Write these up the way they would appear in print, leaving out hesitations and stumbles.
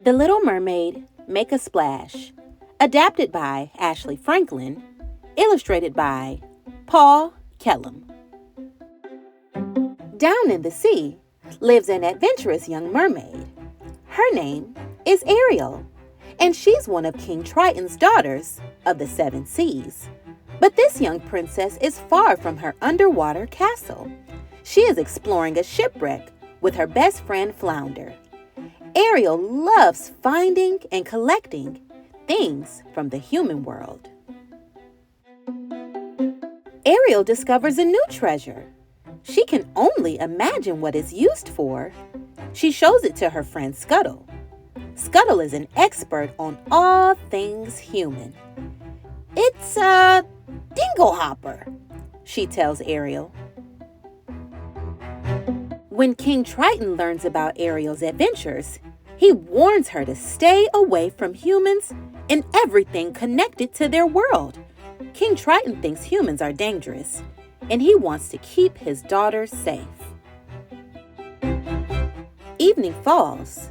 The Little Mermaid, Make a Splash. Adapted by Ashley Franklin. Illustrated by Paul KELLAM. Down in the sea lives an adventurous young mermaid. Her name is Ariel, and she's one of King Triton's daughters of the seven seas. But this young princess is far from her underwater castle. She is exploring a shipwreck with her best friend Flounder. Ariel loves finding and collecting things from the human world. Ariel discovers a new treasure. She can only imagine what it's used for. She shows it to her friend Scuttle. Scuttle is an expert on all things human. "It's a dinglehopper," she tells Ariel. When King Triton learns about Ariel's adventures, he warns her to stay away from humans and everything connected to their world. King Triton thinks humans are dangerous, and he wants to keep his daughters safe. Evening falls,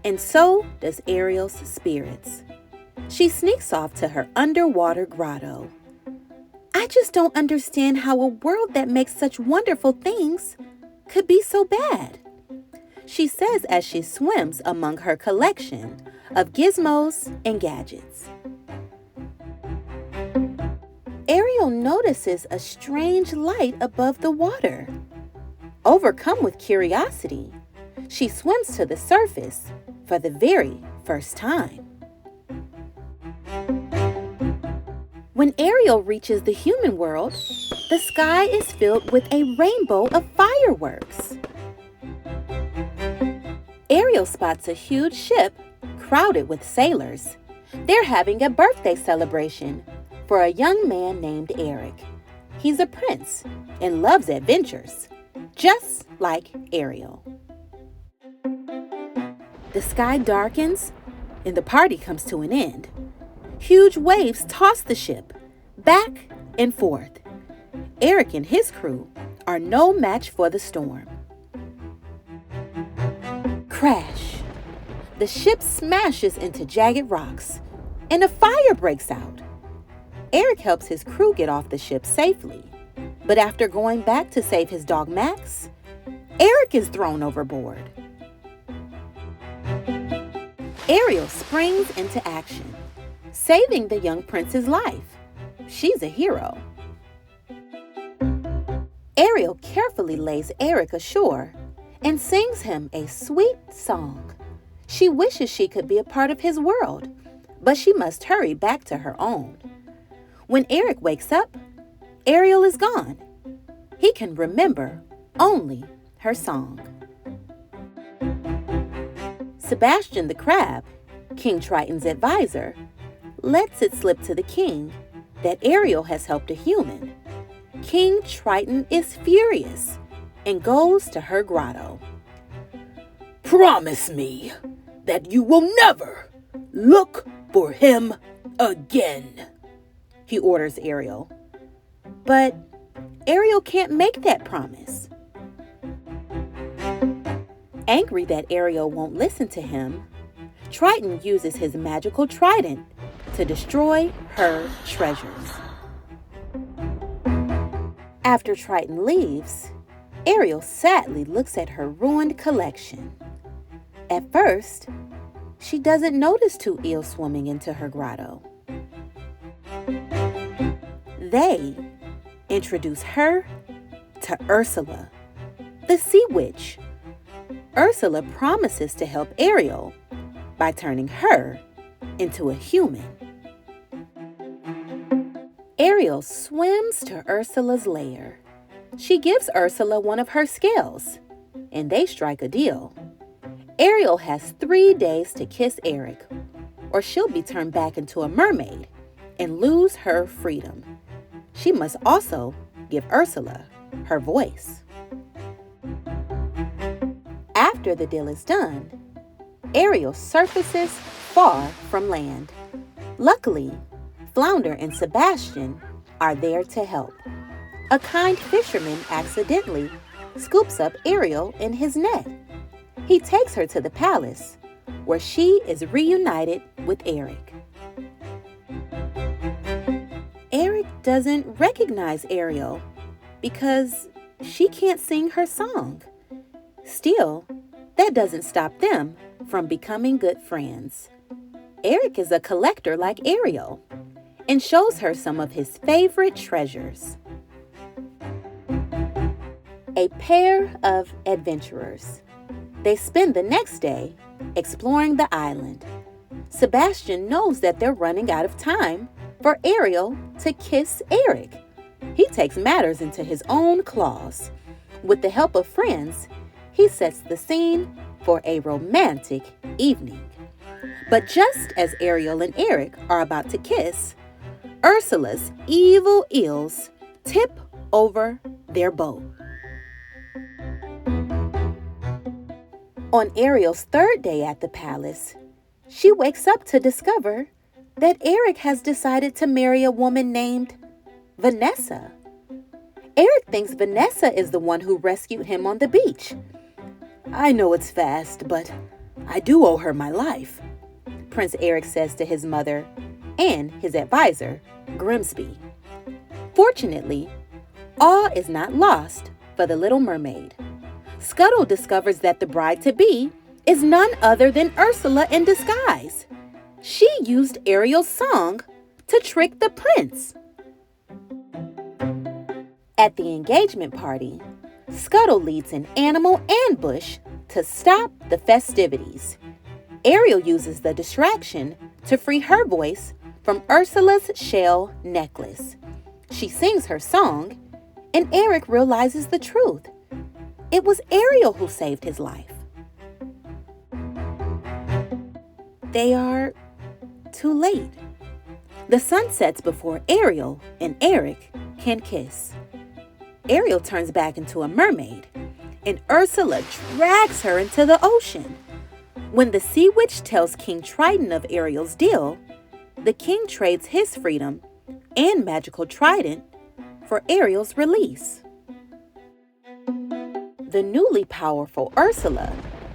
and so does Ariel's spirits. She sneaks off to her underwater grotto. "I just don't understand how a world that makes such wonderful things could be so bad," she says as she swims among her collection of gizmos and gadgets. Ariel notices a strange light above the water. Overcome with curiosity, she swims to the surface for the very first time. When Ariel reaches the human world, the sky is filled with a rainbow of fireworks. Ariel spots a huge ship crowded with sailors. They're having a birthday celebration for a young man named Eric. He's a prince and loves adventures, just like Ariel. The sky darkens and the party comes to an end. Huge waves toss the ship back and forth. Eric and his crew are no match for the storm. Crash! The ship smashes into jagged rocks, and a fire breaks out. Eric helps his crew get off the ship safely, but after going back to save his dog Max, Eric is thrown overboard. Ariel springs into action, saving the young prince's life. She's a hero. Ariel carefully lays Eric ashore and sings him a sweet song. She wishes she could be a part of his world, but she must hurry back to her own. When Eric wakes up, Ariel is gone. He can remember only her song. Sebastian the crab, King Triton's advisor, lets it slip to the king that Ariel has helped a human. King Triton is furious and goes to her grotto. "Promise me that you will never look for him again," he orders Ariel. But Ariel can't make that promise. Angry that Ariel won't listen to him, Triton uses his magical trident to destroy her treasures. After Triton leaves, Ariel sadly looks at her ruined collection. At first, she doesn't notice two eels swimming into her grotto. They introduce her to Ursula, the sea witch. Ursula promises to help Ariel by turning her into a human. Ariel swims to Ursula's lair. She gives Ursula one of her scales, and they strike a deal. Ariel has 3 days to kiss Eric, or she'll be turned back into a mermaid and lose her freedom. She must also give Ursula her voice. After the deal is done, Ariel surfaces far from land. Luckily, Flounder and Sebastian are there to help. A kind fisherman accidentally scoops up Ariel in his net. He takes her to the palace, where she is reunited with Eric. Eric doesn't recognize Ariel because she can't sing her song. Still, that doesn't stop them from becoming good friends. Eric is a collector like Ariel and shows her some of his favorite treasures. A pair of adventurers. They spend the next day exploring the island. Sebastian knows that they're running out of time for Ariel to kiss Eric. He takes matters into his own claws. With the help of friends, he sets the scene for a romantic evening. But just as Ariel and Eric are about to kiss, Ursula's evil eels tip over their boat. On Ariel's third day at the palace, she wakes up to discover that Eric has decided to marry a woman named Vanessa. Eric thinks Vanessa is the one who rescued him on the beach. I know it's fast, but I do owe her my life, Prince Eric says to his mother and his advisor, Grimsby. Fortunately, all is not lost for the Little Mermaid. Scuttle discovers that the bride-to-be is none other than Ursula in disguise. She used Ariel's song to trick the prince. At the engagement party, Scuttle leads an animal ambush to stop the festivities. Ariel uses the distraction to free her voice from Ursula's shell necklace. She sings her song, and Eric realizes the truth. It was Ariel who saved his life. They are too late. The sun sets before Ariel and Eric can kiss. Ariel turns back into a mermaid, and Ursula drags her into the ocean. When the sea witch tells King Triton of Ariel's deal, the king trades his freedom and magical trident for Ariel's release. The newly powerful Ursula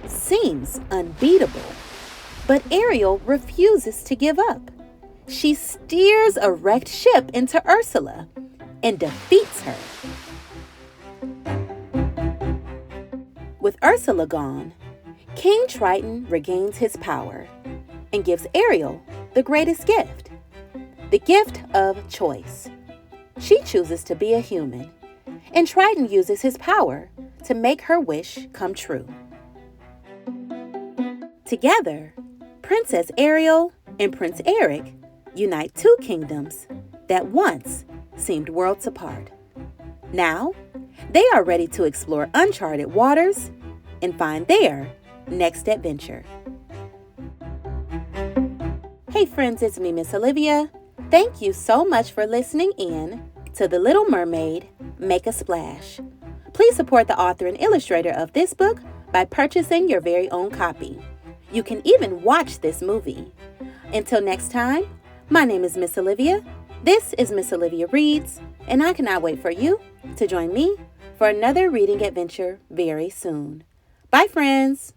seems unbeatable, but Ariel refuses to give up. She steers a wrecked ship into Ursula and defeats her. With Ursula gone, King Triton regains his power and gives Ariel the greatest gift, the gift of choice. She chooses to be a human, and Triton uses his power to make her wish come true. Together, Princess Ariel and Prince Eric unite two kingdoms that once seemed worlds apart. Now, they are ready to explore uncharted waters and find their next adventure. Hey friends, it's me, Miss Olivia. Thank you so much for listening in to The Little Mermaid, Make a Splash. Please support the author and illustrator of this book by purchasing your very own copy. You can even watch this movie. Until next time, my name is Miss Olivia. This is Miss Olivia Reads, and I cannot wait for you to join me for another reading adventure very soon. Bye, friends.